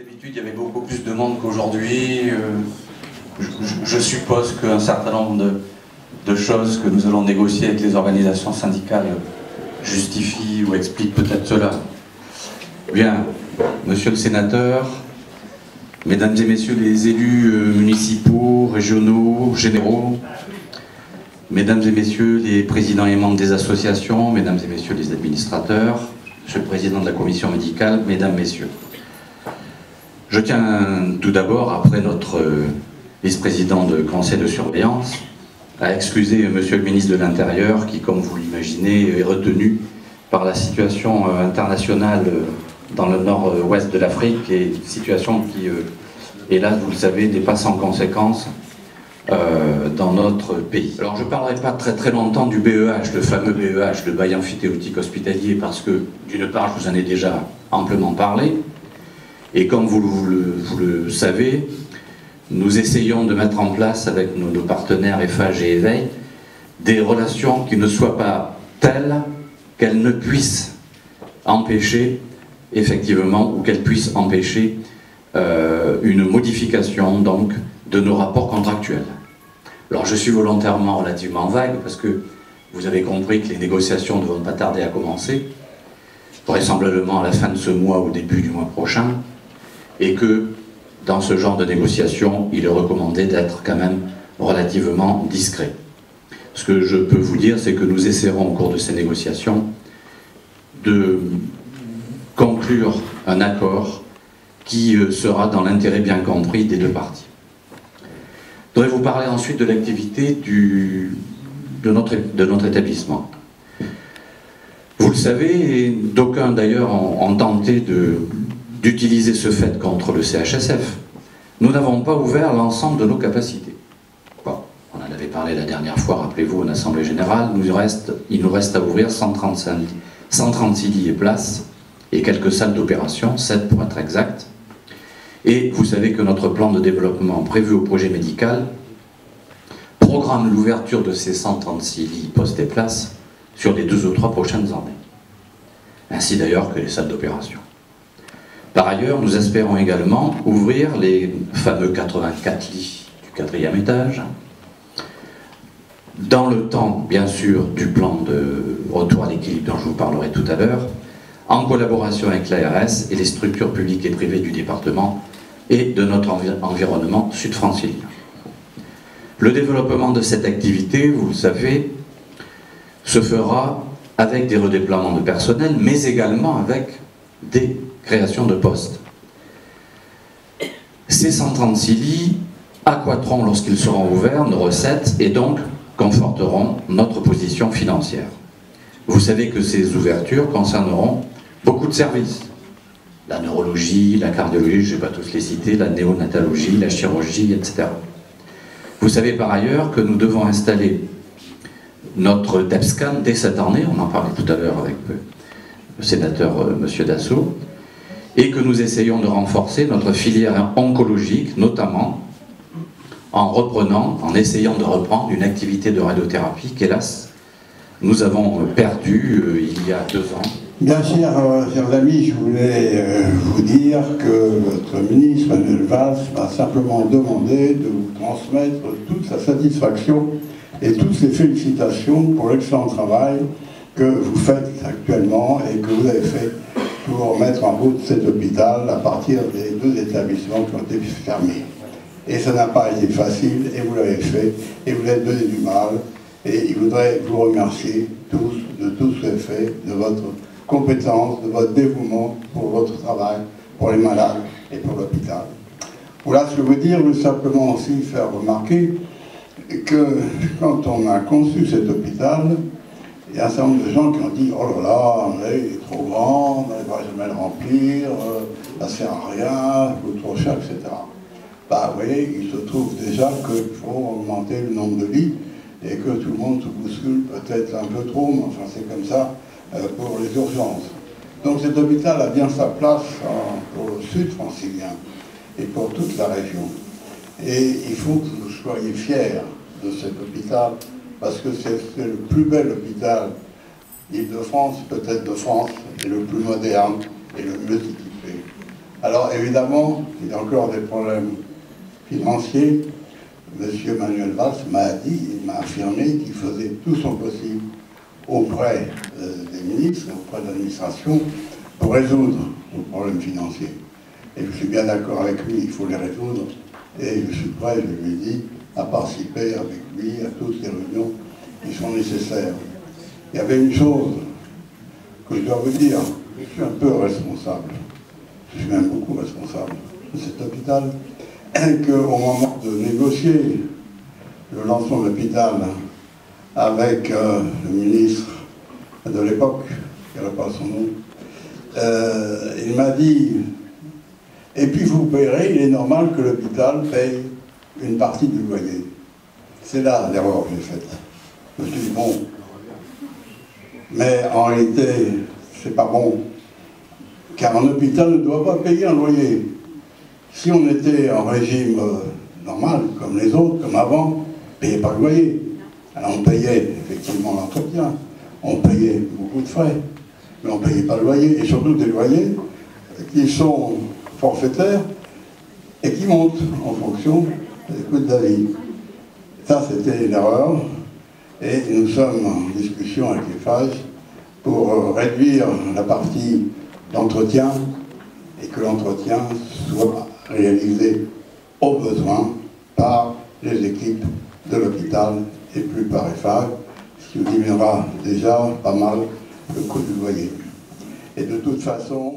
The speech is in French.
D'habitude, il y avait beaucoup plus de monde qu'aujourd'hui. Je suppose qu'un certain nombre de choses que nous allons négocier avec les organisations syndicales justifient ou expliquent peut-être cela. Bien, monsieur le sénateur, mesdames et messieurs les élus municipaux, régionaux, généraux, mesdames et messieurs les présidents et membres des associations, mesdames et messieurs les administrateurs, monsieur le président de la commission médicale, mesdames, messieurs. Je tiens tout d'abord, après notre vice-président de conseil de surveillance, à excuser monsieur le ministre de l'Intérieur qui, comme vous l'imaginez, est retenu par la situation internationale dans le nord-ouest de l'Afrique, et une situation qui, hélas, vous le savez, n'est pas sans conséquences dans notre pays. Alors je ne parlerai pas très longtemps du BEH, le fameux BEH, le bail emphytéotique hospitalier, parce que d'une part, je vous en ai déjà amplement parlé, et comme vous le savez, nous essayons de mettre en place avec nos partenaires Eiffage et Éveil des relations qui ne soient pas telles qu'elles ne puissent empêcher, effectivement, ou qu'elles puissent empêcher une modification donc de nos rapports contractuels. Alors je suis volontairement relativement vague parce que vous avez compris que les négociations ne vont pas tarder à commencer, vraisemblablement à la fin de ce mois ou début du mois prochain, et que dans ce genre de négociations, il est recommandé d'être quand même relativement discret. Ce que je peux vous dire, c'est que nous essaierons au cours de ces négociations de conclure un accord qui sera dans l'intérêt bien compris des deux parties. Je voudrais vous parler ensuite de l'activité de notre établissement. Vous le savez, et d'aucuns d'ailleurs ont tenté d'utiliser ce fait contre le CHSF. Nous n'avons pas ouvert l'ensemble de nos capacités. Bon, on en avait parlé la dernière fois, rappelez-vous, en Assemblée Générale. Il nous reste à ouvrir 136 lits et places et quelques salles d'opération, 7 pour être exact. Et vous savez que notre plan de développement prévu au projet médical programme l'ouverture de ces 136 lits postes et places sur les 2 ou 3 prochaines années. Ainsi d'ailleurs que les salles d'opération. Par ailleurs, nous espérons également ouvrir les fameux 84 lits du 4e étage, dans le temps, bien sûr, du plan de retour à l'équilibre dont je vous parlerai tout à l'heure, en collaboration avec l'ARS et les structures publiques et privées du département et de notre environnement sud-francilien. Le développement de cette activité, vous le savez, se fera avec des redéploiements de personnel, mais également avec des création de postes. Ces 136 lits accroîtront, lorsqu'ils seront ouverts, nos recettes et donc conforteront notre position financière. Vous savez que ces ouvertures concerneront beaucoup de services. La neurologie, la cardiologie, je ne vais pas tous les citer, la néonatologie, la chirurgie, etc. Vous savez par ailleurs que nous devons installer notre DEPSCAN dès cette année, on en parlait tout à l'heure avec le sénateur M. Dassault, et que nous essayons de renforcer notre filière oncologique, notamment en essayant de reprendre une activité de radiothérapie qu'hélas, nous avons perdue il y a 2 ans. Bien, chers amis, je voulais vous dire que votre ministre, Manuel Valls, m'a simplement demandé de vous transmettre toute sa satisfaction et toutes ses félicitations pour l'excellent travail que vous faites actuellement et que vous avez fait pour mettre en route cet hôpital à partir des 2 établissements qui ont été fermés. Et ça n'a pas été facile, et vous l'avez fait, et vous l'avez donné du mal, et je voudrais vous remercier tous de tout ce que vous avez fait, de votre compétence, de votre dévouement pour votre travail, pour les malades et pour l'hôpital. Voilà ce que je veux dire, je veux simplement aussi faire remarquer que quand on a conçu cet hôpital, il y a un certain nombre de gens qui ont dit « Oh là là, il est trop grand, on ne va jamais le remplir, ça ne sert à rien, il coûte trop cher, etc. » Bah vous voyez, il se trouve déjà qu'il faut augmenter le nombre de lits et que tout le monde se bouscule peut-être un peu trop, mais enfin c'est comme ça pour les urgences. Donc cet hôpital a bien sa place pour le sud francilien et pour toute la région. Et il faut que vous soyez fiers de cet hôpital, parce que c'est le plus bel hôpital d'Île-de-France, peut-être de France, et le plus moderne et le mieux équipé. Alors évidemment, il y a encore des problèmes financiers. Monsieur Manuel Valls m'a dit, il m'a affirmé qu'il faisait tout son possible auprès des ministres, auprès de l'administration, pour résoudre nos problèmes financiers. Et je suis bien d'accord avec lui, il faut les résoudre. Et je suis prêt, je lui ai dit, à participer avec lui à toutes les réunions qui sont nécessaires. Il y avait une chose que je dois vous dire, je suis un peu responsable, je suis même beaucoup responsable de cet hôpital, qu'au moment de négocier le lancement de l'hôpital avec le ministre de l'époque, qui n'avait pas son nom, il m'a dit, et puis vous paierez, il est normal que l'hôpital paye une partie du loyer. C'est là l'erreur que j'ai faite. Je me suis dit, bon, mais en réalité, c'est pas bon, car un hôpital ne doit pas payer un loyer. Si on était en régime normal, comme les autres, comme avant, on ne payait pas le loyer. Alors on payait effectivement l'entretien, on payait beaucoup de frais, mais on ne payait pas le loyer, et surtout des loyers qui sont forfaitaires et qui montent en fonction des coûts de la vie. Ça, c'était une erreur, et nous sommes en discussion avec les phages pour réduire la partie d'entretien et que l'entretien soit réalisé au besoin par les équipes de l'hôpital et plus par EFAG, ce qui diminuera déjà pas mal le coût du loyer. Et de toute façon,